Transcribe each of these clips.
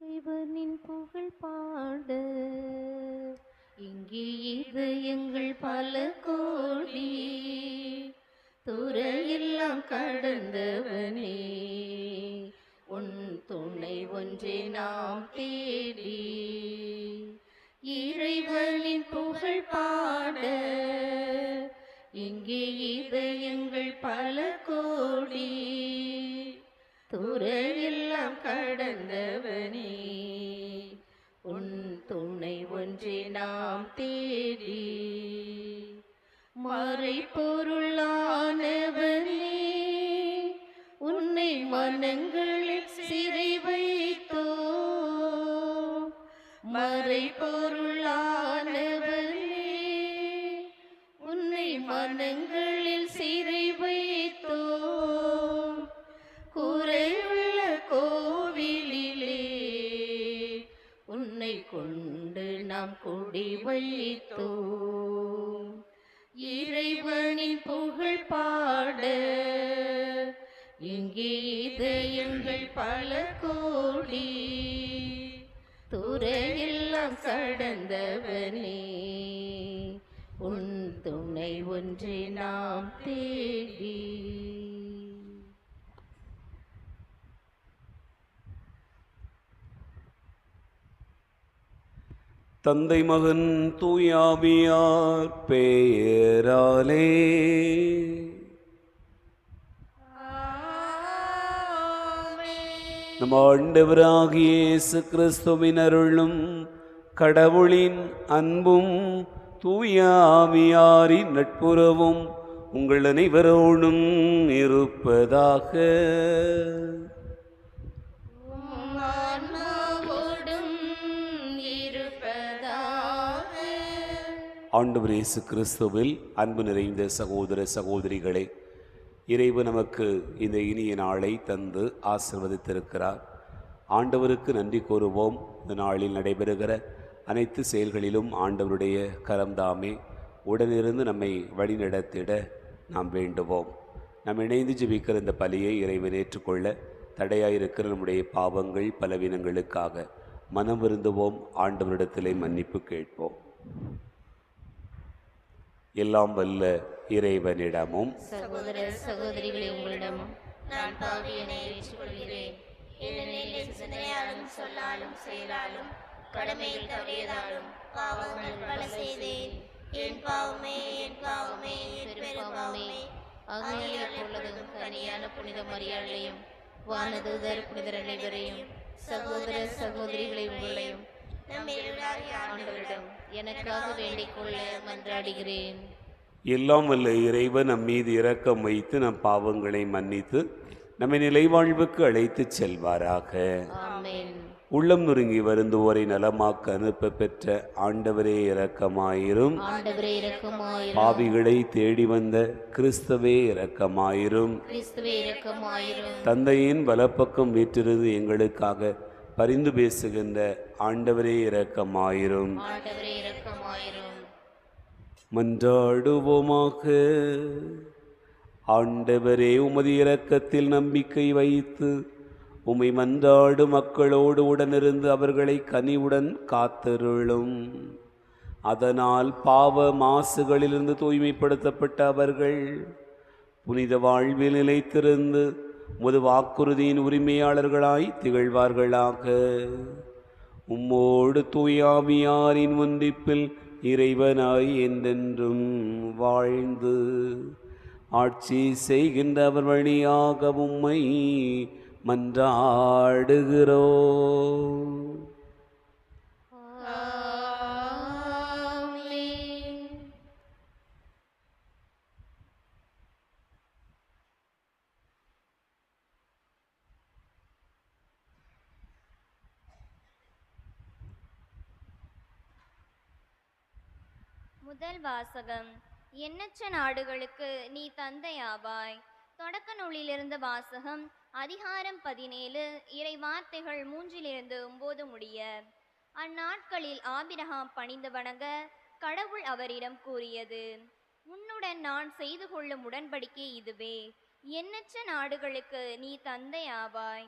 இறைவனின் புகழ் பாட இங்கே இது எங்கள் பல கோடி துறையெல்லாம் கடந்தவனே உன் துணை ஒன்றே நாம் தேடி இறைவனின் புகழ் பாட இங்கே இது எங்கள் பல கோடி துறையெல்லாம் கடந்தவனே உன் துணை ஒன்றே நாம் தேடி மறை பொருளானவனே உன்னை மனங்களில் சிறை வைத்தோ மறை பொருளானவனே உன்னை மனங்களில் சிறை வைத்தோ குறையுள்ள கோவிலிலே உன்னை கொண்டு நாம் குடி வைத்தோம் இறைவனின் புகழ் பாட இங்கே இதயங்கள் பல கோடி துறையெல்லாம் கடந்தவனே உன் துணை ஒன்றே நாம் தேடி. தந்தை மகன் தூயாவியார் பெயராலே நம் ஆண்டவராகிய இயேசு கிறிஸ்துவின் அருளும் கடவுளின் அன்பும் தூயாவியாரின் நட்புறவும் உங்கள் அனைவரோடும் இருப்பதாக. ஆண்டவர் இயேசு கிறிஸ்துவில் அன்பு நிறைந்த சகோதர சகோதரிகளே, இறைவன் நமக்கு இந்த இனிய நாளை தந்து ஆசீர்வதித்திருக்கிறார். ஆண்டவருக்கு நன்றி கூறுவோம். இந்த நாளில் நடைபெறுகிற அனைத்து செயல்களிலும் ஆண்டவருடைய கரம்தாமே உடனிருந்து நம்மை வழிநடத்திட நாம் வேண்டுவோம். நாம் இணைந்து ஜெபிக்கிற இந்த பலியை இறைவன் ஏற்றுக்கொள்ள தடையாயிருக்கிற நம்முடைய பாவங்கள் பலவீனங்களுக்காக மனம் வருந்துவோம். ஆண்டவரிடத்திலே மன்னிப்பு கேட்போம். எல்லாம் வல்ல இறைவனிடமும் சகோதர சகோதரிகளே உங்களிடமும் நான் பாவியனை ஏற்றுக்கொள்கிறேன். ஏனெனில் சிந்தனையாலும் சொல்லாலும் செயலாலும் கடமையில் தவறியதாலும் பாவங்கள் பல செய்தேன். என் பாவமே என் பாவமே என் பெரும்பாவமே. ஆகையால் எப்பொழுதும் கனியான புனித மரியாதையும் வானதூதர் புனிதர் அனைவரையும் சகோதர சகோதரிகளை உங்களையும் ஆண்டவரிடம் எனக்காக வேண்டிக் கொள்ள மன்றாடுகிறேன். எல்லாம் வல்ல இறைவன் நம் மீது இரக்கம் வைத்து நம் பாவங்களை மன்னித்து நம்மை நிலைவாழ்வுக்கு அழைத்து செல்வாராக. ஆமென். உள்ளம் நொறுங்கி வருந்துவோரை நலமாக்க அனுப்ப பெற்ற ஆண்டவரே இரக்கமாயிரும். ஆண்டவரே இரக்கமாயிரும். பாவிகளை தேடி வந்த கிறிஸ்துவே இரக்கமாயிரும். கிறிஸ்துவே இரக்கமாயிரும். தந்தையின் வலப்பக்கம் வீற்றிருந்து எங்களுக்காக பரிந்து பேசுகின்ற ஆண்டவரே இரக்கமாயிரும். ஆண்டவரே இரக்கமாயிரும். மன்றாடுவோமாக. ஆண்டவரே, உமது இரக்கத்தில் நம்பிக்கை வைத்து உம்மை மன்றாடு மக்களோடு உடனிருந்து அவர்களை கனிவுடன் காத்தருளும். அதனால் பாவ மாசுகளிலிருந்து தூய்மைப்படுத்தப்பட்ட அவர்கள் புனித வாழ்வில் நிலைத்திருந்து உமது வாக்குறுதியின் உரிமையாளர்களாய் திகழ்வார்களாக. உம்மோடு தூயாவியாரின் ஒன்றிப்பில் இறைவனாய் என்றென்றும் வாழ்ந்து ஆட்சி செய்கின்ற அவர் வழியாக உம்மை மன்றாடுகிறோம். முதல் வாசகம். எண்ணற்ற நாடுகளுக்கு நீ தந்தையாவாய். தொடக்க நூலிலிருந்து வாசகம். அதிகாரம் 17 இறை வார்த்தைகள் 3-9 முடிய. அந்நாட்களில் ஆபிரகாம் பணிந்து வணங்க கடவுள் அவரிடம் கூறியது, உன்னுடன் நான் செய்து கொள்ளும் உடன்படிக்கை இதுவே, எண்ணற்ற நாடுகளுக்கு நீ தந்தையாவாய்.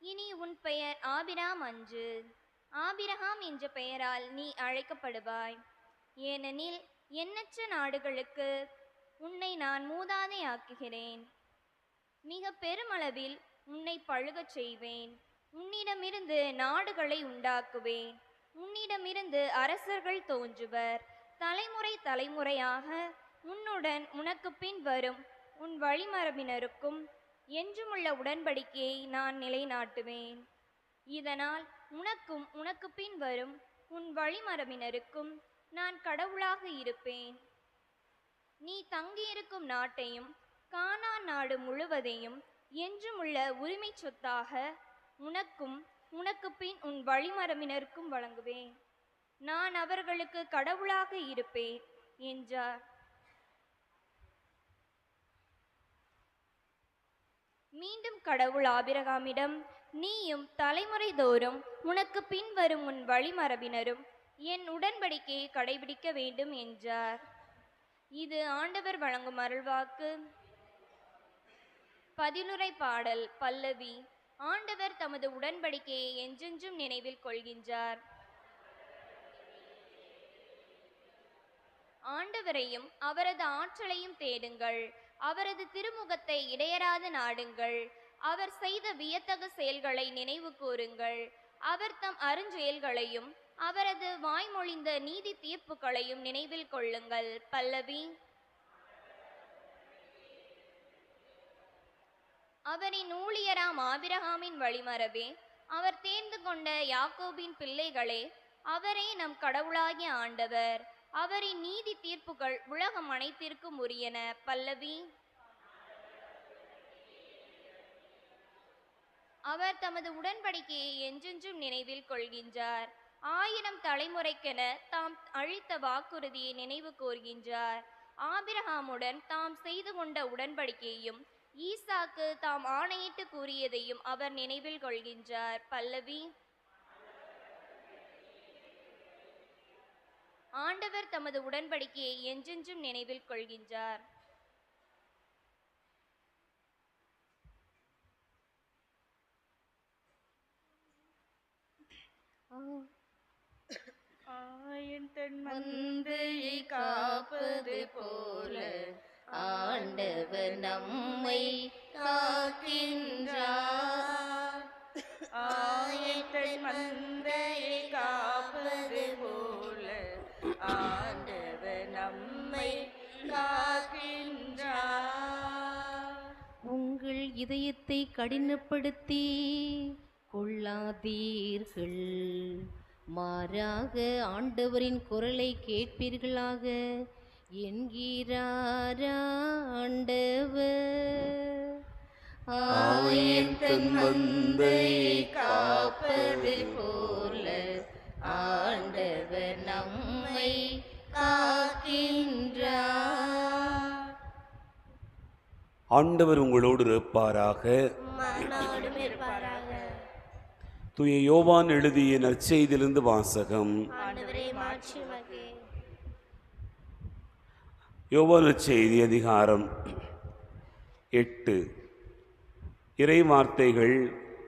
இனி உன் பெயர் ஆபிராம் அன்று, ஆபிரகாம் என்ற பெயரால் நீ அழைக்கப்படுவாய். ஏனெனில் எண்ணற்ற நாடுகளுக்கு உன்னை நான் மூதாதையாக்குகிறேன். மிக பெருமளவில் உன்னை பழுகச் செய்வேன். உன்னிடமிருந்து நாடுகளை உண்டாக்குவேன். உன்னிடமிருந்து அரசர்கள் தோன்றுவர். தலைமுறை தலைமுறையாக உன்னுடன் உனக்கு பின் வரும் உன் வழிமரபினருக்கும் என்றுமுள்ள உடன்படிக்கையை நான் நிலைநாட்டுவேன். இதனால் உனக்கும் உனக்கு பின் வரும் உன் வழிமரபினருக்கும் நான் கடவுளாக இருப்பேன். நீ தங்கியிருக்கும் நாட்டையும் கானான் நாடு முழுவதையும் என்றுமுள்ள உரிமை சொத்தாக உனக்கும் உனக்கு பின் உன் வழிமரபினருக்கும் வழங்குவேன். நான் அவர்களுக்கு கடவுளாக இருப்பேன் என்றார். மீண்டும் கடவுள் ஆபிரகாமிடம், நீயும் தலைமுறை தோறும் உனக்கு பின் வரும் உன் வழிமரபினரும் என் உடன்படிக்கையை கடைபிடிக்க வேண்டும் என்றார். இது ஆண்டவர் வழங்கும் அருள்வாக்கு. பதிலுரை பாடல் பல்லவி. ஆண்டவர் தமது உடன்படிக்கையை என்றென்றும் நினைவில் கொள்கின்றார். ஆண்டவரையும் அவரது ஆற்றலையும் தேடுங்கள். அவரது திருமுகத்தை இடையராது நாடுங்கள். அவர் செய்த வியத்தகு செயல்களை நினைவு கூறுங்கள். அவர் தம் அருஞ்செயல்களையும் அவரது வாய்மொழிந்த நீதி தீர்ப்புகளையும் நினைவில் கொள்ளுங்கள். பல்லவி. அவரின் ஊழியராம் ஆபிரகாமின் வழிமரபே, அவர் தேர்ந்து கொண்ட யாக்கோபின் பிள்ளைகளே, அவரே நம் கடவுளாகிய ஆண்டவர். அவரின் நீதி தீர்ப்புகள் உலகம் அனைத்திற்கும் உரியன. பல்லவி. அவர் தமது உடன்படிக்கையை என்றென்றும் நினைவில் கொள்கின்றார். 1000 தலைமுறைக்கென தாம் அளித்த வாக்குறுதியை நினைவு கூர்கின்றார். ஆபிரகாமுடன் தாம் செய்து கொண்ட உடன்படிக்கையையும் ஈசாக்கு தாம் ஆணையிட்டு கூறியதையும் அவர் நினைவில் கொள்கின்றார். பல்லவி. ஆண்டவர் தமது உடன்படிக்கையை என்றென்றும் நினைவில் கொள்கின்றார். ஆயன் தன் மந்தையை காப்பது போல ஆண்டவர் நம்மை காக்கின்றார். ஆயன் தன் மந்தையை காப்பது போல ஆண்டவர் நம்மை காக்கின்றார். உங்கள் இதயத்தை கடினப்படுத்தி கொள்ளாதீர்கள். மாறாக ஆண்டவரின் குரலை கேட்பீர்களாக என்கிறார் ஆண்டவர். ஆயன் தன் மந்தையை காப்பது போல ஆண்டவர் நம்மை காக்கின்றார். ஆண்டவர் உங்களோடு இருப்பாராக. மனோடும் இருப்பாராக. தூய யோவான் எழுதிய நற்செய்தியிலிருந்து வாசகம். ஆண்டவரே மாட்சி உமக்கே. யோவான் நற்செய்தி அதிகாரம் 8 இறை வார்த்தைகள்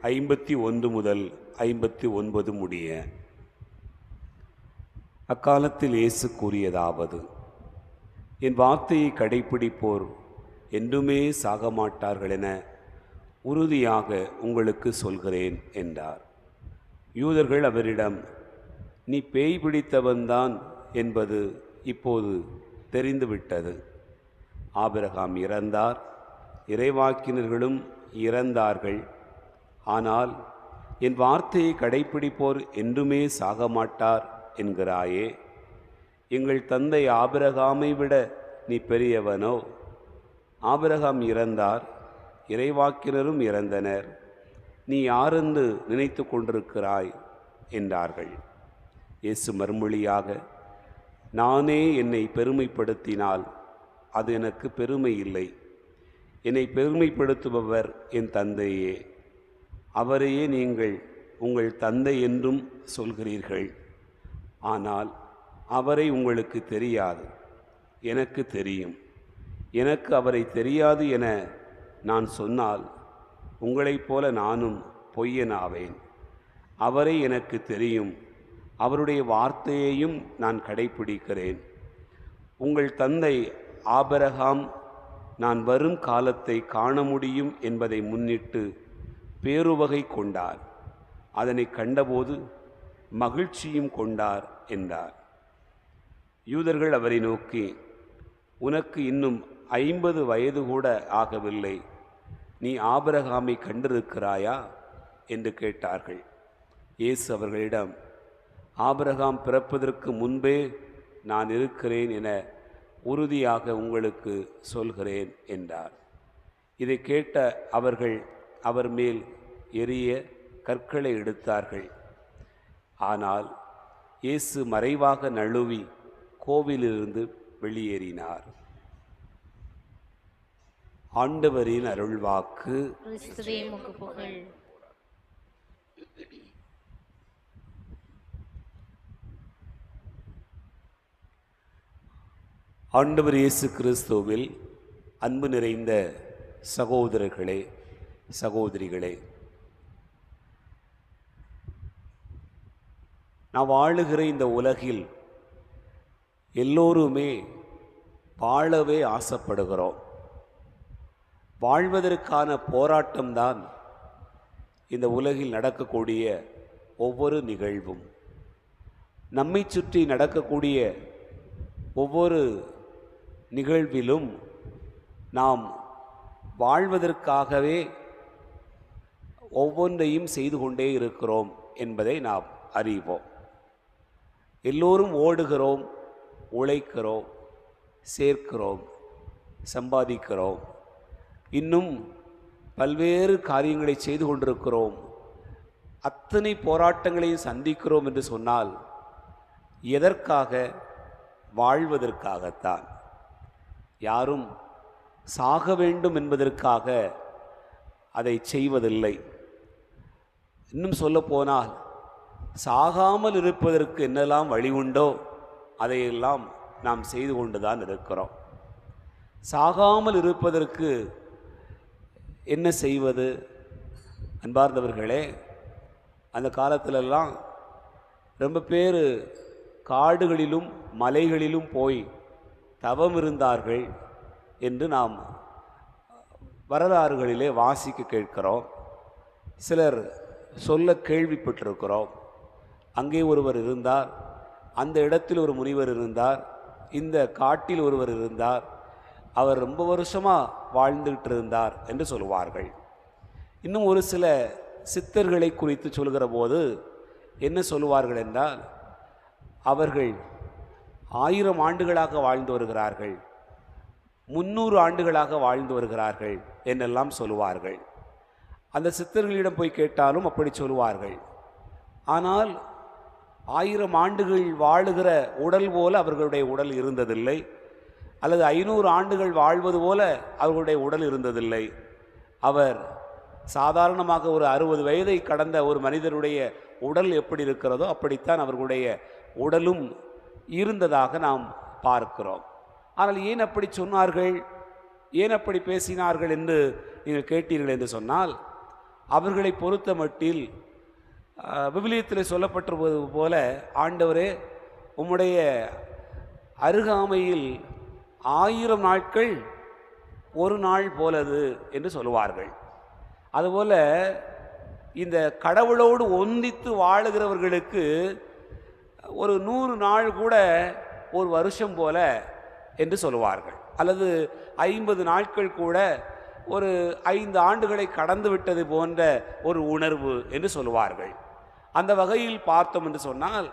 51 முதல் 59 முடிய. அக்காலத்தில் இயேசு கூறியதாவது: என் வார்த்தையை கடைப்பிடிப்போர் என்றுமே சாகமாட்டார்கள் என உறுதியாக உங்களுக்கு சொல்கிறேன் என்றார். யூதர்கள் அவரிடம், நீ பேய் பிடித்தவன்தான் என்பது இப்போது தெரிந்துவிட்டது. ஆபிரகாம் இறந்தார், இறைவாக்கினர்களும் இறந்தார்கள். ஆனால் என் வார்த்தையை கடைப்பிடிப்போர் என்றுமே சாகமாட்டார் என்கிறாயே. எங்கள் தந்தை ஆபிரகாமை விட நீ பெரியவனோ? ஆபிரகாம் இறந்தார், இறைவாக்கினரும் இறந்தனர். நீ யாரென்று நினைத்து கொண்டிருக்கிறாய் என்றார்கள். இயேசு மறுமொழியாக, நானே என்னை பெருமைப்படுத்தினால் அது எனக்கு பெருமை இல்லை. என்னை பெருமைப்படுத்துபவர் என் தந்தையே. அவரையே நீங்கள் உங்கள் தந்தை என்றும் சொல்கிறீர்கள். ஆனால் அவரை உங்களுக்கு தெரியாது, எனக்கு தெரியும். எனக்கு அவரை தெரியாது என நான் சொன்னால் உங்களைப் போல நானும் பொய்யனாவேன். அவரை எனக்கு தெரியும், அவருடைய வார்த்தையையும் நான் கடைப்பிடிக்கிறேன். உங்கள் தந்தை ஆபிரகாம் நான் வரும் காலத்தை காண முடியும் என்பதை முன்னிட்டு பேருவகை கொண்டார். அதனை கண்டபோது மகிழ்ச்சியும் கொண்டார் என்றார். யூதர்கள் அவரை நோக்கி, உனக்கு இன்னும் 50 வயது கூட ஆகவில்லை, நீ ஆபிரகாமை கண்டிருக்கிறாயா என்று கேட்டார்கள். இயேசு அவர்களிடம், ஆபிரகாம் பிறப்பதற்கு முன்பே நான் இருக்கிறேன் என உறுதியாக உங்களுக்கு சொல்கிறேன் என்றார். இதை கேட்ட அவர்கள் அவர் மேல் எரிய கற்களை எடுத்தார்கள். ஆனால் இயேசு மறைவாக நழுவி கோவிலிருந்து வெளியேறினார். ஆண்டவரின் அருள்வாக்கு. கிறிஸ்துவே உமக்கு புகழ். ஆண்டவர் இயேசு கிறிஸ்துவில் அன்பு நிறைந்த சகோதரர்களே, சகோதரிகளே, நாம் வாழுகிற இந்த உலகில் எல்லோருமே வாழவே ஆசைப்படுகிறோம். வாழ்வதற்கான போராட்டம்தான் இந்த உலகில் நடக்கக்கூடிய ஒவ்வொரு நிகழ்வும். நம்மை சுற்றி நடக்கக்கூடிய ஒவ்வொரு நிகழ்விலும் நாம் வாழ்வதற்காகவே ஒவ்வொன்றையும் செய்து கொண்டே இருக்கிறோம் என்பதை நாம் அறிவோம். எல்லோரும் ஓடுகிறோம், உழைக்கிறோம், சேர்க்கிறோம், சம்பாதிக்கிறோம், இன்னும் பல்வேறு காரியங்களை செய்து கொண்டிருக்கிறோம். அத்தனை போராட்டங்களையும் சந்திக்கிறோம் என்று சொன்னால் எதற்காக? வாழ்வதற்காகத்தான். யாரும் சாக வேண்டும் என்பதற்காக அதை செய்வதில்லை. இன்னும் சொல்லப்போனால் சாகாமல் இருப்பதற்கு என்னெல்லாம் வழி உண்டோ அதையெல்லாம் நாம் செய்து கொண்டுதான் இருக்கிறோம். சாகாமல் இருப்பதற்கு என்ன செய்வது? அன்பார்ந்தவர்களே, அந்த காலத்திலெல்லாம் ரொம்ப பேர் காடுகளிலும் மலைகளிலும் போய் தவம் இருந்தார்கள் என்று நாம் வரலாறுகளிலே வாசிக்க கேட்கிறோம். சிலர் சொல்ல கேள்விப்பட்டிருக்கிறோம். அங்கே ஒருவர் இருந்தார், அந்த இடத்தில் ஒரு முனிவர் இருந்தார், இந்த காட்டில் ஒருவர் இருந்தார், அவர் ரொம்ப வருஷமாக வாழ்ந்துகிட்டு இருந்தார் என்று சொல்லுவார்கள். இன்னும் ஒரு சில சித்தர்களை குறித்து சொல்கிற போது என்ன சொல்லுவார்கள் என்றால், அவர்கள் 1000 ஆண்டுகளாக வாழ்ந்து வருகிறார்கள், 300 ஆண்டுகளாக வாழ்ந்து வருகிறார்கள் என்றெல்லாம் சொல்லுவார்கள். அந்த சித்தர்களிடம் போய் கேட்டாலும் அப்படி சொல்லுவார்கள். ஆனால் 1000 ஆண்டுகள் வாழுகிற உடல் போல அவர்களுடைய உடல் இருந்ததில்லை, அல்லது 500 ஆண்டுகள் வாழ்வது போல அவர்களுடைய உடல் இருந்ததில்லை. அவர் சாதாரணமாக ஒரு 60 வயதை கடந்த ஒரு மனிதருடைய உடல் எப்படி இருக்கிறதோ அப்படித்தான் அவர்களுடைய உடலும் இருந்ததாக நாம் பார்க்கிறோம். ஆனால் ஏன் அப்படி சொன்னார்கள், ஏன் அப்படி பேசினார்கள் என்று நீங்கள் கேட்டீர்கள் என்று சொன்னால், அவர்களை பொறுத்த மட்டில் விவிலியத்தில் சொல்லப்பட்டிருப்பது போல, ஆண்டவரே உம்முடைய அருகாமையில் 1000 நாட்கள் ஒரு நாள் போலது என்று சொல்லுவார்கள். அதுபோல இந்த கடவுளோடு ஒந்தித்து வாழுகிறவர்களுக்கு ஒரு 100 நாள் கூட ஒரு வருஷம் போல என்று சொல்லுவார்கள், அல்லது 50 நாட்கள் கூட ஒரு 5 ஆண்டுகளை கடந்து விட்டது போன்ற ஒரு உணர்வு என்று சொல்லுவார்கள். அந்த வகையில் பார்த்தோம் என்று சொன்னால்,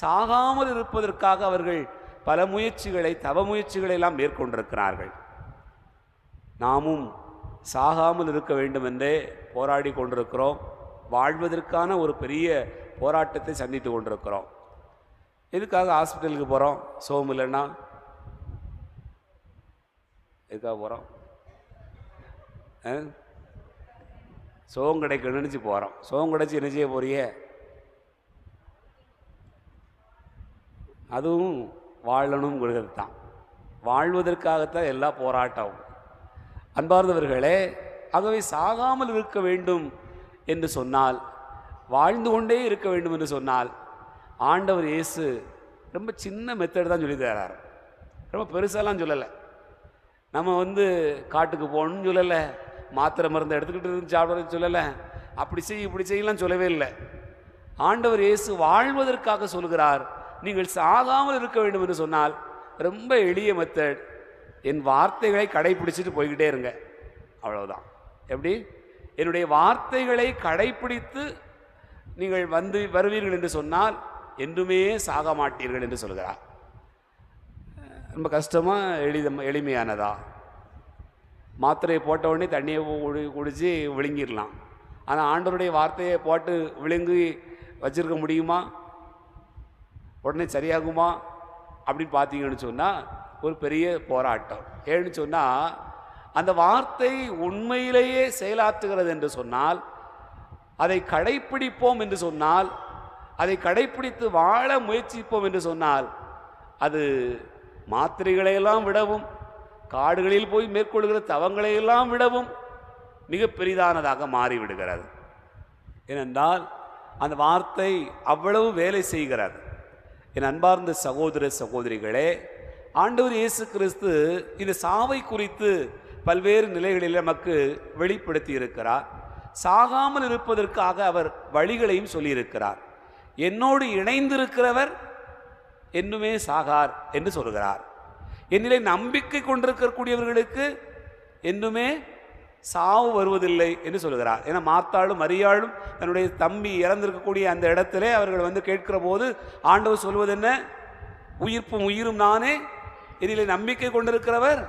சாகாமல் இருப்பதற்காக அவர்கள் பல முயற்சிகளை, தவ முயற்சிகளை எல்லாம் மேற்கொண்டிருக்கிறார்கள். நாமும் சாகாமல் இருக்க வேண்டும் என்றே போராடி கொண்டிருக்கிறோம். வாழ்வதற்கான ஒரு பெரிய போராட்டத்தை சந்தித்து கொண்டிருக்கிறோம். எதுக்காக ஹாஸ்பிட்டலுக்கு போகிறோம்? சோகம் இல்லைன்னா எதுக்காக போகிறோம்? சோகம் கிடைக்க நினச்சி போகிறோம். சோகம் கிடைச்சி என்ன செய்ய போறிய? அதுவும் வாழணுங்கிறது தான். வாழ்வதற்காகத்தான் எல்லா போராட்டமும். அன்பார்ந்தவர்களே, ஆகவே சாகாமல் இருக்க வேண்டும் என்று சொன்னால், வாழ்ந்து கொண்டே இருக்க வேண்டும் என்று சொன்னால், ஆண்டவர் இயேசு ரொம்ப சின்ன மெத்தட் தான் சொல்லி தரார். ரொம்ப பெருசாலாம் சொல்லலை. நம்ம காட்டுக்கு போகணும்னு சொல்லலை, மாத்திரை மருந்து எடுத்துக்கிட்டு இருந்து சாப்பிட்றதுன்னு சொல்லலை, அப்படி செய் இப்படி செய்யலாம் சொல்லவே இல்லை. ஆண்டவர் இயேசு வாழ்வதற்காக சொல்கிறார். நீங்கள் சாகாமல் இருக்க வேண்டும் என்று சொன்னால் ரொம்ப எளிய மெத்தட், என் வார்த்தைகளை கடைப்பிடிச்சிட்டு போய்கிட்டே இருங்க, அவ்வளவுதான். என்னுடைய வார்த்தைகளை கடைப்பிடித்து நீங்கள் வருவீர்கள் என்று சொன்னால் என்றுமே சாக மாட்டீர்கள் என்று சொல்கிறார். ரொம்ப கஷ்டமா எளிமையானதா? மாத்திரையை போட்ட உடனே தண்ணியை குடிச்சு விழுங்கிடலாம். ஆனால் ஆண்டவருடைய வார்த்தையை போட்டு விழுங்கி வச்சிருக்க முடியுமா? உடனே சரியாகுமா அப்படின்னு பார்த்தீங்கன்னு சொன்னால் ஒரு பெரிய போராட்டம். ஏன்னு சொன்னால் அந்த வார்த்தை உண்மையிலேயே செயலாற்றுகிறது என்று சொன்னால், அதை கடைப்பிடிப்போம் என்று சொன்னால், அதை கடைப்பிடித்து வாழ முயற்சிப்போம் என்று சொன்னால், அது மாத்திரைகளையெல்லாம் விடவும், காடுகளில் போய் மேற்கொள்கிற தவங்களையெல்லாம் விடவும் மிக பெரிதானதாக மாறிவிடுகிறது. ஏனென்றால் அந்த வார்த்தை அவ்வளவு வேலை செய்கிறது. என் அன்பார்ந்த சகோதர சகோதரிகளே, ஆண்டவர் இயேசு கிறிஸ்து இந்த சாவை குறித்து பல்வேறு நிலைகளில் நமக்கு வெளிப்படுத்தி இருக்கிறார். சாகாமல் இருப்பதற்காக அவர் வழிகளையும் சொல்லியிருக்கிறார். என்னோடு இணைந்திருக்கிறவர் என்னுமே சாகார் என்று சொல்கிறார். என்னிலே நம்பிக்கை கொண்டிருக்கக்கூடியவர்களுக்கு என்னுமே சாவு வருவதில்லை என்று சொல்கிறார். ஏன்னா மார்த்தாளும் மரியாளும் தன்னுடைய தம்பி இறந்திருக்கக்கூடிய அந்த இடத்திலே அவர்கள் கேட்கிற போது ஆண்டவர் சொல்வது என்ன? உயிர்ப்பும் உயிரும் நானே, என்னிலே நம்பிக்கை கொண்டிருக்கிறவர்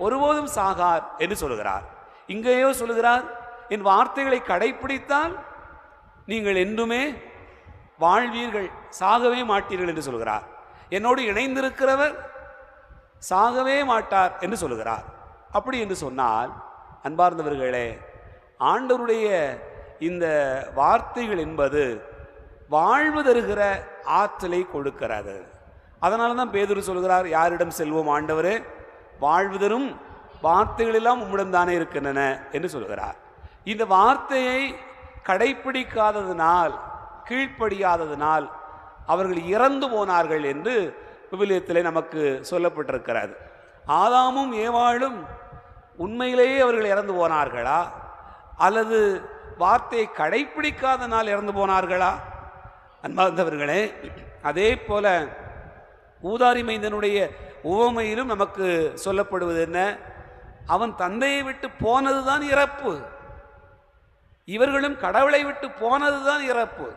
ஒருபோதும் சாகார் என்று சொல்கிறார். இங்கேயோ சொல்கிறார், என் வார்த்தைகளை கடைப்பிடித்தால் நீங்கள் என்றுமே வாழ்வீர்கள், சாகவே மாட்டீர்கள் என்று சொல்கிறார். என்னோடு இணைந்திருக்கிறவர் சாகவே மாட்டார் என்று சொல்கிறார். அப்படி என்று சொன்னால் அன்பார்ந்தவர்களே, ஆண்டவருடைய இந்த வார்த்தைகள் என்பது வாழ்வு தருகிற ஆற்றலை கொடுக்கிறது. அதனால தான் பேதுரு சொல்கிறார், யாரிடம் செல்வோம் ஆண்டவரே? வாழ்வு தரும் வார்த்தைகள் எல்லாம் உம்மிடம் தானே இருக்கின்றன என்று சொல்கிறார். இந்த வார்த்தையை கடைப்பிடிக்காததினால், கீழ்ப்படியாததினால் அவர்கள் இறந்து போனார்கள் என்று விவிலியத்திலே நமக்கு சொல்லப்பட்டிருக்கிறது. ஆதாமும் ஏவாளும் உண்மையிலேயே அவர்கள் இறந்து போனார்களா, அல்லது வார்த்தையை கடைப்பிடிக்காதனால் இறந்து போனார்களா? அன்பார்ந்தவர்களே, அதே போல ஊதாரி மைந்தனுடைய உவமையிலும் நமக்கு சொல்லப்படுவது என்ன? அவன் தந்தையை விட்டு போனதுதான் இறப்பு, இவர்களும் கடவுளை விட்டு போனதுதான் இறப்பு.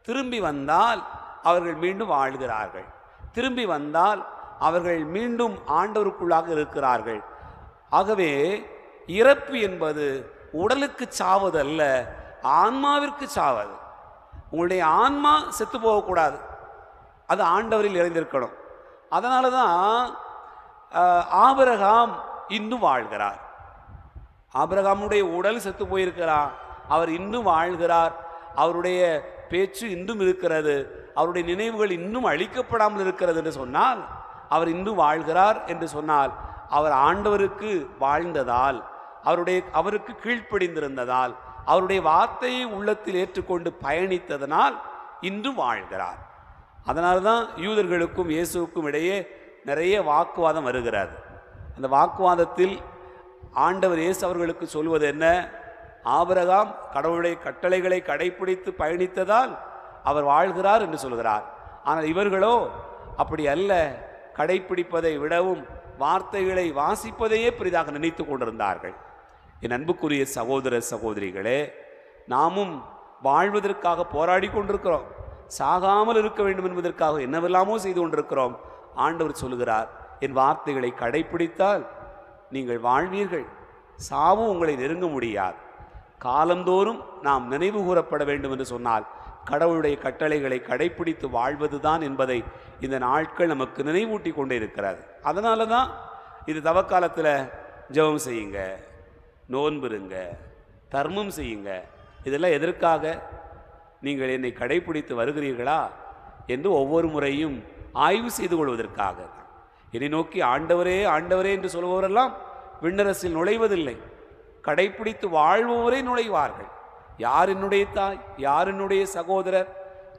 திரும்பி வந்தால் அவர்கள் மீண்டும் வாழ்கிறார்கள், திரும்பி வந்தால் அவர்கள் மீண்டும் ஆண்டவருக்குள்ளாக இருக்கிறார்கள். ஆகவே இறப்பு என்பது உடலுக்கு சாவது அல்ல, ஆன்மாவிற்கு சாவது. உங்களுடைய ஆன்மா செத்து போகக்கூடாது, அது ஆண்டவரில் இறைந்திருக்கணும். அதனால தான் ஆபிரகாம் இன்னும் வாழ்கிறார். ஆபிரகாமுடைய உடல் செத்து போயிருக்கிறார், அவர் இன்னும் வாழ்கிறார். அவருடைய பேச்சு இன்னும் இருக்கிறது, அவருடைய நினைவுகள் இன்னும் அழிக்கப்படாமல் இருக்கிறது என்று சொன்னால், அவர் இன்னும் வாழ்கிறார் என்று சொன்னால், அவர் ஆண்டவருக்கு வாழ்ந்ததால், அவருக்கு கீழ்ப்படிந்திருந்ததால், அவருடைய வார்த்தையை உள்ளத்தில் ஏற்றுக்கொண்டு பயணித்ததனால் இன்றும் வாழ்கிறார். அதனால தான் யூதர்களுக்கும் இயேசுவுக்கும் இடையே நிறைய வாக்குவாதம் வருகிறது. அந்த வாக்குவாதத்தில் ஆண்டவர் இயேசு அவர்களுக்கு சொல்வது என்ன? ஆபிரகாம் கடவுளுடைய கட்டளைகளை கடைப்பிடித்து பயணித்ததால் அவர் வாழ்கிறார் என்று சொல்கிறார். ஆனால் இவர்களோ அப்படி அல்ல, கடைப்பிடிப்பதை விடவும் வார்த்தைகளை வாசிப்பதையே பெரிதாக நினைத்து கொண்டிருந்தார்கள். என் அன்புக்குரிய சகோதர சகோதரிகளே, நாமும் வாழ்வதற்காக போராடி கொண்டிருக்கிறோம், சாகாமல் இருக்க வேண்டும் என்பதற்காக என்னவெல்லாமோ செய்து கொண்டிருக்கிறோம். ஆண்டவர் சொல்கிறார், என் வார்த்தைகளை கடைப்பிடித்தால் நீங்கள் வாழ்வீர்கள், சாவு உங்களை நெருங்க முடியாது. காலந்தோறும் நாம் நினைவு கூறப்பட வேண்டும் என்று சொன்னால் கடவுளுடைய கட்டளைகளை கடைப்பிடித்து வாழ்வதுதான் என்பதை இந்த நாட்கள் நமக்கு நினைவூட்டி கொண்டே இருக்கிறது. அதனால தான் இது தவக்காலத்தில் ஜெபம் செய்யுங்க, நோன்பிருங்க, தர்மம் செய்யுங்க. இதெல்லாம் எதற்காக? நீங்கள் என்னை கடைப்பிடித்து வருகிறீர்களா என்று ஒவ்வொரு முறையும் ஆய்வு செய்து கொள்வதற்காக. என்னை நோக்கி ஆண்டவரே ஆண்டவரே என்று சொல்பவரெல்லாம் விண்ணரசில் நுழைவதில்லை, கடைப்பிடித்து வாழ்பவரே நுழைவார்கள். யார் என்னுடைய தாய், யார் என்னுடைய சகோதரர்?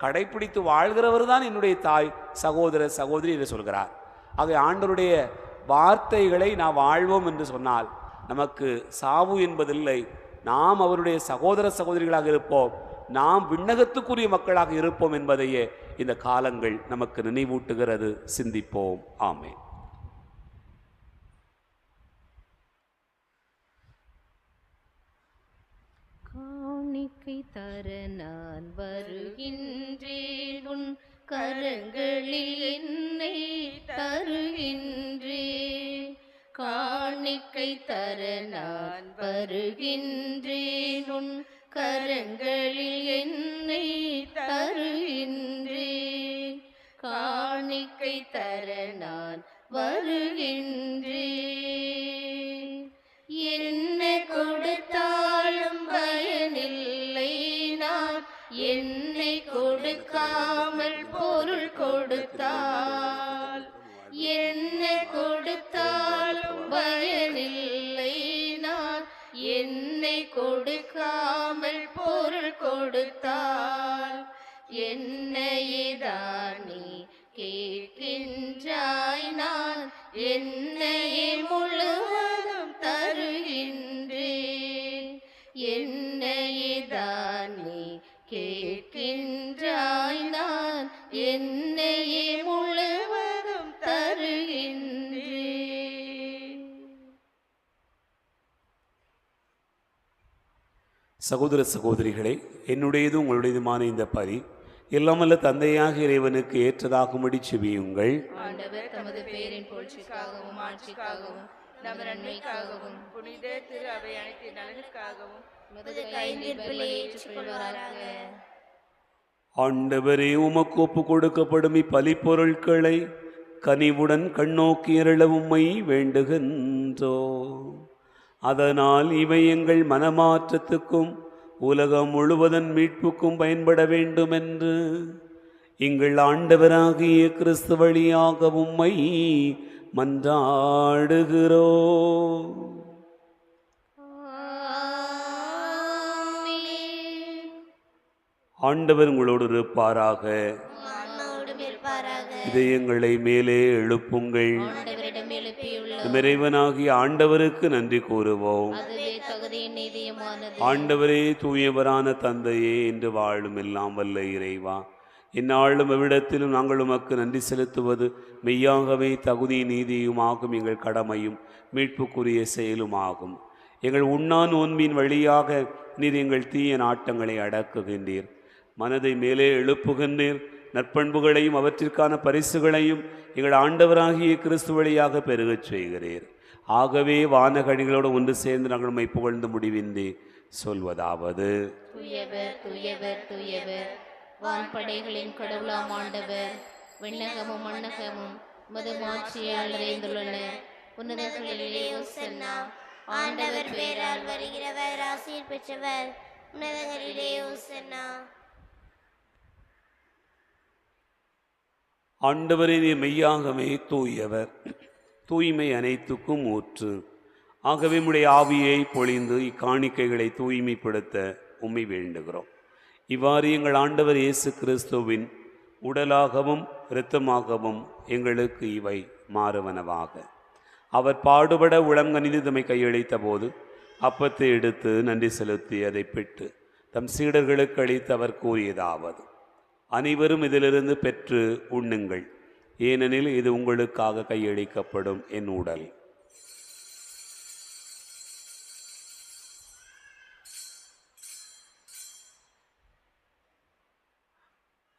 கடைப்பிடித்து வாழ்கிறவர் தான் என்னுடைய தாய், சகோதரர், சகோதரி என்று சொல்கிறார். ஆக ஆண்டவருடைய வார்த்தைகளை நாம் வாழ்வோம் என்று சொன்னால் நமக்கு சாவு என்பதில்லை. நாம் அவருடைய சகோதர சகோதரிகளாக இருப்போம், நாம் விண்ணகத்துக்குரிய மக்களாக இருப்போம் என்பதையே இந்த காலங்கள் நமக்கு நினைவூட்டுகிறது. சிந்திப்போம். ஆமென். காணிக்கை தர நான் வருகின்றேன், உன் கரங்களில் என்னை தருகின்றேன். காணிக்கை தர நான் வருகின்றேன், உன் கரங்களில் என்னை தருகின்றேன். காணிக்கை தர நான் வருகின்றேன். என்ன கொடுத்தாலும் பயனில்லை, நான் என்னை கொடுக்காமல் பொருள் கொடுத்தால். என்ன கொடுத்தாலும் பயனில்லை, நான் என்னை கொடுக்காமல் பொருள் கொடுத்தால். என்னையேதான் நீ கேட்கின்றாய், நான் என்னையே முழுவதும் தருகின்றேன். என்னையேதான் நீ கேட்கின்றாய், நான் என்னையே முழுவதும் தருகின்றேன். சகோதர சகோதரிகளே, என்னுடையது உங்களுடையதுமான இந்த பரி எல்லாமல்ல தந்தையாக இறைவனுக்கு ஏற்றதாகும்படி செபியுங்கள். ஆண்டவர் தமது பேரின் புகழ்ச்சிக்காகவும் ஆட்சிக்காகவும் நமது நன்மைக்காகவும் புனித திரு அவை அனைத்து நலனுக்காகவும் உமது கைநிற்பிலே ஏற்றுக்கொள்வாராக. ஆண்டவரே, உமக்கு ஒப்பு கொடுக்கப்படும் இப்பலிப்பொருட்களை கனிவுடன் கண்ணோக்கி அருள உம்மை வேண்டுகின்றோ. அதனால் இவை எங்கள் மனமாற்றத்துக்கும் உலகம் முழுவதன் மீட்புக்கும் பயன்பட வேண்டும் என்று எங்கள் ஆண்டவராகிய கிறிஸ்து வழியாக உம்மை மன்றாடுகிறோ. ஆண்டவர் உங்களோடு இருப்பாராக. இதயங்களை மேலே எழுப்புங்கள். இறைவனாகிய ஆண்டவருக்கு நன்றி கூறுவோம். ஆண்டவரே, தூயவரான தந்தையே, என்று வாழும் எல்லாம் வல்ல இறைவா, இந்நாளும் எவ்விடத்திலும் நாங்கள் உமக்கு நன்றி செலுத்துவது மெய்யாகவே தகுதி நீதியுமாகும், எங்கள் கடமையும் மீட்புக்குரிய செயலுமாகும். எங்கள் உண்ணா நோன்பின் வழியாக நீர் எங்கள் தீய நாட்டங்களை அடக்குகின்றீர், மனதை மேலே எழுப்புகின்றீர், நற்பண்புகளையும் அவற்றிற்கான பரிசுகளையும் எங்கள் ஆண்டவராகிய கிறிஸ்து வழியாக பெருகச் செய்கிறீர். ஆகவே வானகணிகளோடு ஒன்று சேர்ந்து நாங்கள் உம்மை புகழ்ந்து முடிவின்றி சொல்வதாவது: தூயவர் தூயவர் தூயவர், வான்படைகளின் கடவுளாம் ஆண்டவர், விண்ணகமும் மண்ணகமும் உமது மாட்சியால் நிறைந்துள்ளன. உன்னதங்களிலே ஓசன்னா. ஆண்டவர் பேரால் வருகிறவர் ஆசீர் பெற்றவர், உன்னதங்களிலே ஓசன்னா. ஆண்டவரே, நீர் மெய்யாகவே தூயவர், தூய்மை அனைத்துக்கும் ஊற்று. ஆகவே உம்முடைய ஆவியை பொழிந்து இக்காணிக்கைகளை தூய்மைப்படுத்த உம்மை வேண்டுகிறோம். இவ்வாறு எங்கள் ஆண்டவர் இயேசு கிறிஸ்துவின் உடலாகவும் இரத்தமாகவும் எங்களுக்கு இவை மாறுவனவாக. அவர் பாடுபட உளங்கனிந்து தம்மை கையளித்த போது அப்பத்தை எடுத்து நன்றி செலுத்தி அதை பெற்று தம் சீடர்களுக்கு அளித்து அவர் கூறியதாவது: அனைவரும் இதிலிருந்து பெற்று உண்ணுங்கள், ஏனெனில் இது உங்களுக்காக கையளிக்கப்படும் என் உடல்.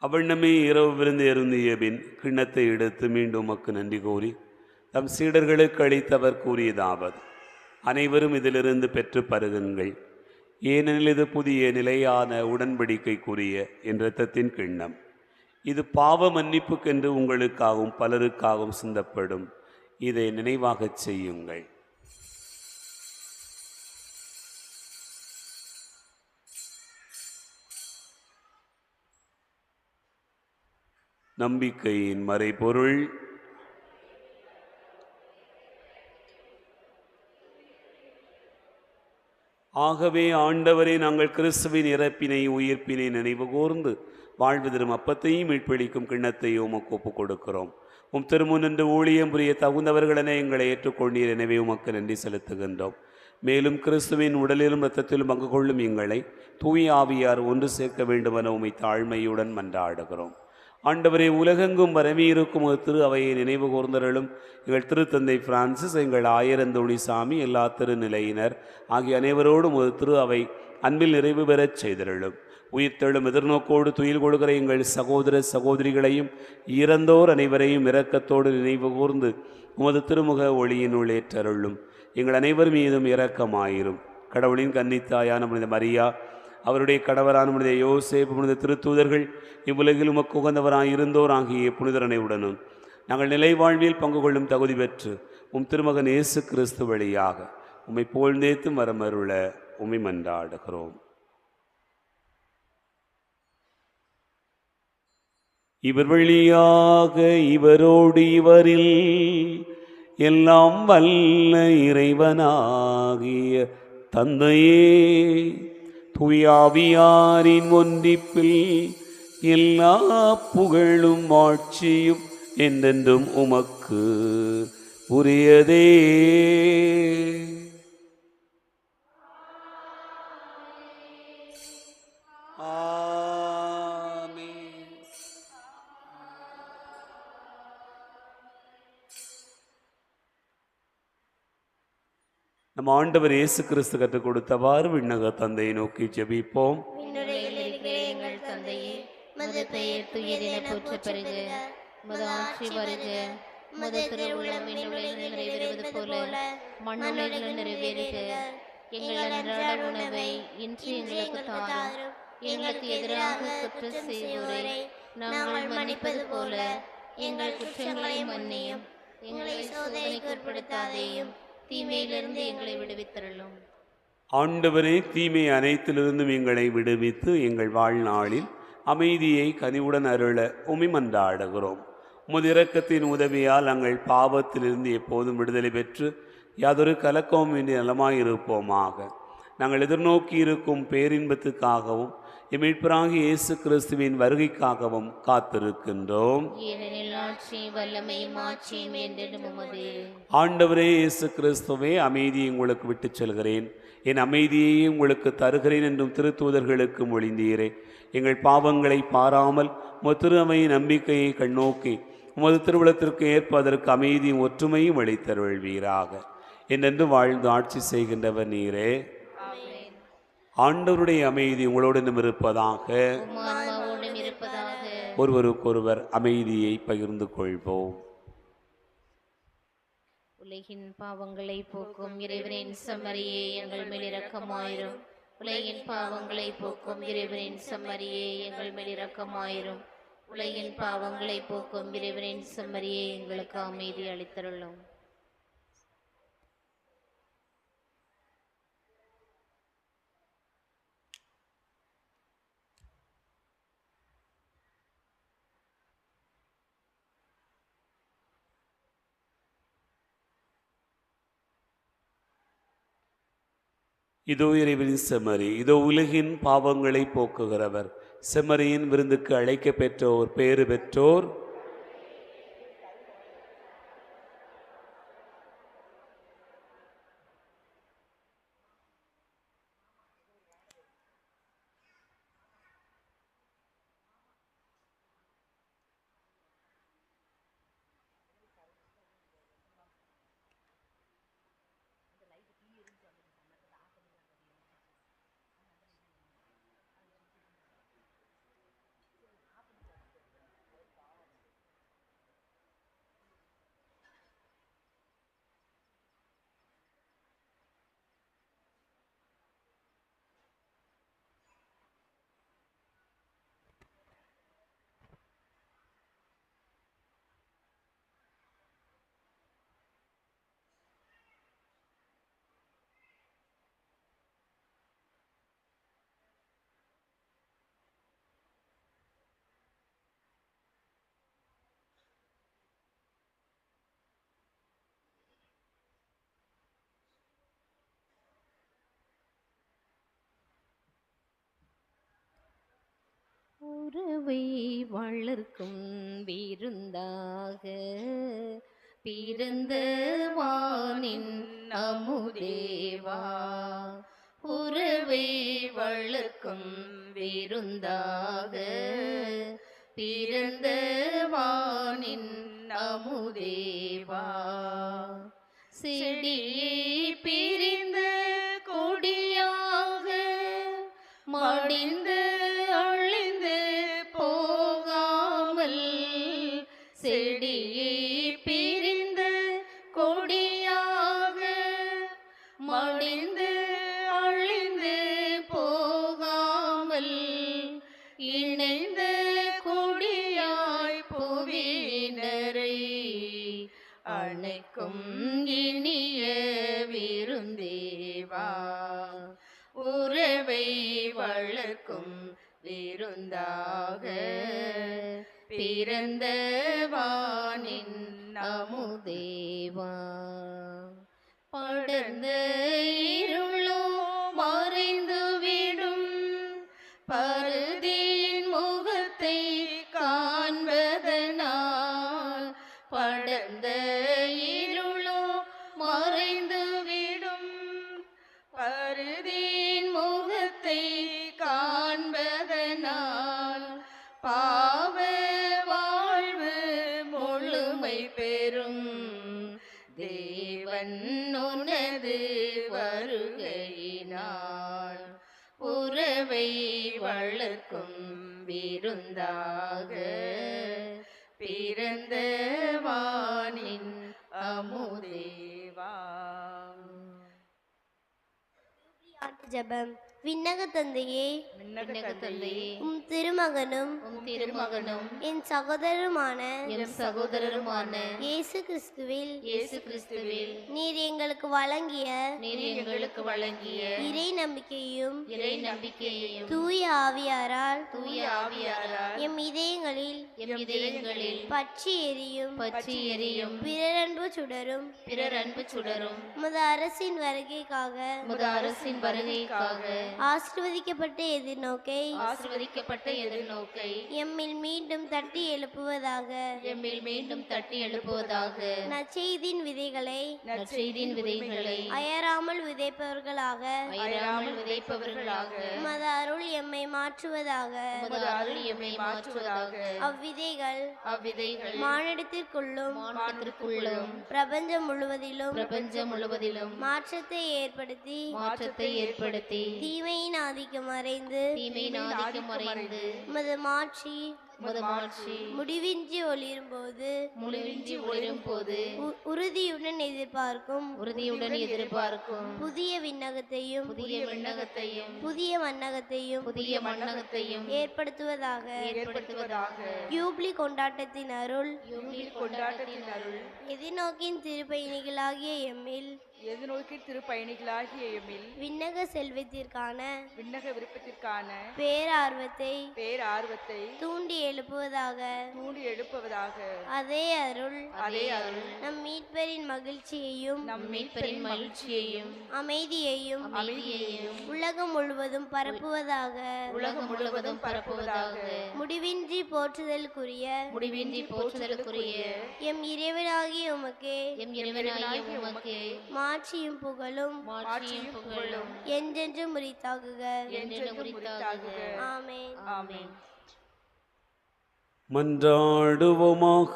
அவ்வண்ணமே இரவு விருந்து அருந்திய பின் கிண்ணத்தை எடுத்து மீண்டும் உமக்கு நன்றி கூறி தம் சீடர்களுக்கு அளித்தவர் கூறியதாவது: அனைவரும் இதிலிருந்து பெற்று பருகுங்கள், ஏனெனில் இது புதிய நிலையான உடன்படிக்கைக்குரிய என் இரத்தத்தின் கிண்ணம். இது பாவ மன்னிப்புக்கென்று உங்களுக்காகவும் பலருக்காகவும் சிந்தப்படும். இதை நினைவாகச் செய்யுங்கள். நம்பிக்கையின் மறைபொருள். ஆகவே ஆண்டவரே, நாங்கள் கிறிஸ்துவின் இறப்பினை உயிர்ப்பினை நினைவு கூர்ந்து வாழ்வு தரும் அப்பத்தையும் மீட்பளிக்கும் கிண்ணத்தையும் உமக்கு ஒப்புக் கொடுக்கிறோம். உம் திருமுன் நின்று ஊழியம் புரிய தகுந்தவர்களென எங்களை ஏற்றுக்கொண்டீர். எனவே உமக்கு நன்றி செலுத்துகின்றோம். மேலும் கிறிஸ்துவின் உடலிலும் இரத்தத்திலும் பங்கு கொள்ளும் எங்களை தூய ஆவியார் ஒன்று சேர்க்க வேண்டுமென உம்மை தாழ்மையுடன் மன்றாடுகிறோம். ஆண்டவரே, உலகெங்கும் பரவி இருக்கும் ஒரு திரு அவையை நினைவு கூர்ந்தருளும். எங்கள் திருத்தந்தை பிரான்சிஸ், எங்கள் ஆயரந்தோணி சாமி, எல்லா திருநிலையினர் ஆகிய அனைவரோடும் ஒரு திரு அவை அன்பில் நிறைவு பெறச் செய்தருளும். உயிர்த்தெழும் எதிர்நோக்கோடு துயில் கொள்கிற எங்கள் சகோதர சகோதரிகளையும் இறந்தோர் அனைவரையும் இரக்கத்தோடு நினைவு கூர்ந்து உமது திருமுக ஒளியினுள் ஏற்றருளும். எங்கள் அனைவர் மீதும் இரக்கமாயிரும். கடவுளின் கன்னித்தாயான புனித மரியா, அவருடைய கடவரான புனித யோசேப்பு, புனித திருத்தூதர்கள், இவ்வுலகில் உமக்கு உகந்தவராய் இருந்தோர் ஆகிய புனிதர் அனைவருடனும் நாங்கள் நிலை வாழ்வில் பங்கு கொள்ளும் தகுதி பெற்று உம் திருமகன் இயேசு கிறிஸ்து வழியாக உம்மை புகழ்ந்தேத்து மரமருள உம்மை மன்றாடுகிறோம். இவர் வழியாக இவரோடு இவரில் எல்லாம் வல்ல இறைவனாகிய தந்தையே, தூயாவியாரின் ஒன்றிப்பில் எல்லா புகழும் ஆட்சியும் என்றென்றும் உமக்கு உரியதே. நம் ஆண்டவர் இயேசு கிறிஸ்து கற்றுக் கொடுத்தவாறு விண்ணக தந்தையை நோக்கி ஜெபிப்போம். எங்கள் தந்தையே, மது பெயர் துயரென போற்ற பெறுக, மது ஆட்சி வருக, மது திருவுளம் விண்ணுலகில் நிறைவேறுவது போல மண்ணுலகில் நிறைவேறுக. எங்கள் அன்றாட உணவை இன்று எங்களுக்கு தாரும். எங்களுக்கு எதிராக குற்றம் செய்வோரை நாங்கள் மன்னிப்பது போல எங்கள் குற்றங்களை மன்னியும். எங்களை சோதனைக்கு உட்படுத்தாதேயும், தீமையிலிருந்து எங்களை விடுவித்தருளும். ஆண்டவரே, தீமை அனைத்திலிருந்தும் எங்களை விடுவித்து எங்கள் வாழ்நாளில் அமைதியை கனிவுடன் அருள உம்மை மன்றாடுகிறோம். உமது இரக்கத்தின் உதவியால் நாங்கள் பாவத்திலிருந்து எப்போதும் விடுதலை பெற்று யாதொரு கலக்கமும் இன்றி நலமாயிருப்போமாக. நாங்கள் எதிர்நோக்கி இருக்கும் பேரின்பத்துக்காகவும் மீட்பராகிய இயேசு கிறிஸ்துவின் வருகைக்காகவும் காத்திருக்கின்றோம். ஆண்டவரே இயேசு கிறிஸ்துவே, அமைதியை உங்களுக்கு விட்டுச் செல்கிறேன், என் அமைதியையே உங்களுக்கு தருகிறேன் என்றும் திருத்தூதர்களுக்கு மொழிந்தீரே. எங்கள் பாவங்களை பாராமல் உமது திரு அவையின் நம்பிக்கையை கண்ணோக்கி உமது திருவுளத்திற்கு ஏற்ப அதற்கு அமைதியும் ஒற்றுமையும் அளித்தருள்வீராக. என்றென்று வாழ்ந்து ஆட்சி செய்கின்றவர் நீரே. ஆண்டவருடைய அமைதி உங்களோடும் இருப்பதாக. ஒருவருக்கொருவர் அமைதியை பகிர்ந்து கொள்வோம். உலகின் பாவங்களை போக்கும் இறைவனின் செம்மறியே, எங்கள் மேல் இரக்கமாயிரும். உலகின் பாவங்களை போக்கும் இறைவனின் செம்மறியே, எங்கள் மேல் இரக்கமாயிரும். உலகின் பாவங்களை போக்கும் இறைவனின் செம்மறியே, எங்களுக்கு அமைதி அளித்தருளும். இதோ இறைவனின் செம்மறி, இதோ உலகின் பாவங்களை போக்குகிறவர். செம்மறியின் விருந்துக்கு அழைக்க பெற்றோர் பேறு பெற்றோர். உறவை வளர்க்கும் விருந்தாக பிறந்த வானின் அமுதேவா, உறவை வளர்க்கும் விருந்தாக பிறந்த வானின் அமுதேவா, செடியை பிரிந்த கொடியாக மடிந்து அழிந்து போகாமல், செடியை பிரிந்த கொடியாக மடிந்து அழிந்து போகாமல், இணைந்த கொடியாய் புவியினரை அணைக்கும் இனிய விருந்தேவா, உறவை வளர்க்கும் விருந்தாக பிறந்த வானின் அமுதேவா, படர்ந்த இருளோ மறைந்துவிடும் பருதியின் முகத்தை காண்பதனால், படர்ந்த இருளோ மறைந்துவிடும் பருதியின் முகத்தை காண்பதனால், பாவ வாழ்வு முழுமை பெறும் தேவன் உனது வருகையினால், உறவை வளர்க்கும் விருந்தாக பிறந்த வானின் அமுதேவா. ஜெபம். விண்ணக தந்தையே, விண்ணக தந்தையே, உம் திருமகனும் என் சகோதரருமான இயேசு கிறிஸ்துவில் நீர் எங்களுக்கு வழங்கிய இறை நம்பிக்கையும் தூய ஆவியாரால் எம் இதயங்களில் பற்றி எரியும் பிறரன்பு சுடரும் உமது அரசின் வருகைக்காக ஆசீர்வதிக்கப்பட்ட எதிர்நோக்கை எம்மில் மீண்டும் தட்டி எழுப்புவதாக நற்செய்தியின் விதைகளை அயராமல் விதைப்பவர்களாக உமது அருள் எம்மை மாற்றுவதாக. அவ்விதைகள் மானிடத்திற்குள்ளும் பிரபஞ்சம் முழுவதிலும் மாற்றத்தை ஏற்படுத்தி தீமையின் ஆதிக்கம் மறைந்து உமது மாட்சி முடிவின்றி ஒளிரும் போது உறுதியுடன் எதிர்பார்க்கும் புதிய விண்ணகத்தையும் புதிய மண்ணகத்தையும் ஏற்படுத்துவதாக. யூப்ளி கொண்டாட்டத்தின் அருள் எதிர்நோக்கின் திருப்பயணிகளாகிய எம்மில் விண்ணக செல்வத்திற்கான பேரார்வத்தை தூண்டி எழுப்புவதாக. அதே அருள் நம் மீட்பரின் மகிழ்ச்சியையும் அமைதியையும் உலகம் முழுவதும் பரப்புவதாக. முடிவின்றி போற்றுதலுக்குரிய எம் இறைவனாகிய உமக்கே மாட்சியும் புகழும் என்றென்றும் உரித்தாகுக. ஆமென். மன்றாடுவோமாக.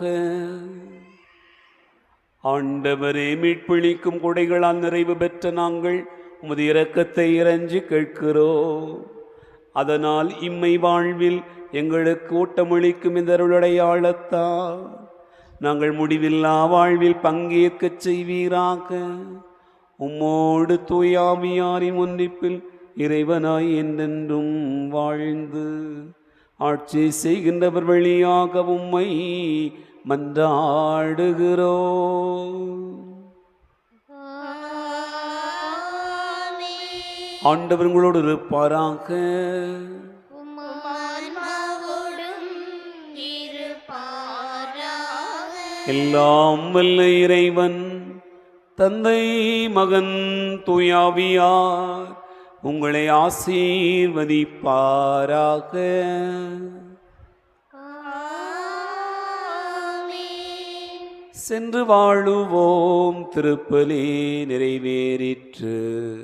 ஆண்டவரே, மீட்பளிக்கும் கொடைகளால் நிறைவு பெற்ற நாங்கள் உமது இரக்கத்தை இறைஞ்சி கேட்கிறோம். அதனால் இம்மை வாழ்வில் எங்களுக்கு ஊட்டமளிக்கும் இந்த அருளடையாளத்தால் நாங்கள் முடிவில்லா வாழ்வில் பங்கேற்கச் செய்வீராக. உம்மோடு தூயாவியாரின் ஒன்றிப்பில் இறைவனாய் என்றென்றும் வாழ்ந்து ஆட்சி செய்கின்றவர் வழியாக உம்மை மன்றாடுகிறோம். ஆண்டவர் உங்களோடு இருப்பாராக. எல்லாம் வல்ல இறைவன் தந்தை, மகன், தூயாவியார் உங்களை ஆசீர்வதிப்பாராக. சென்று வாழுவோம். திருப்பலி நிறைவேறிற்று.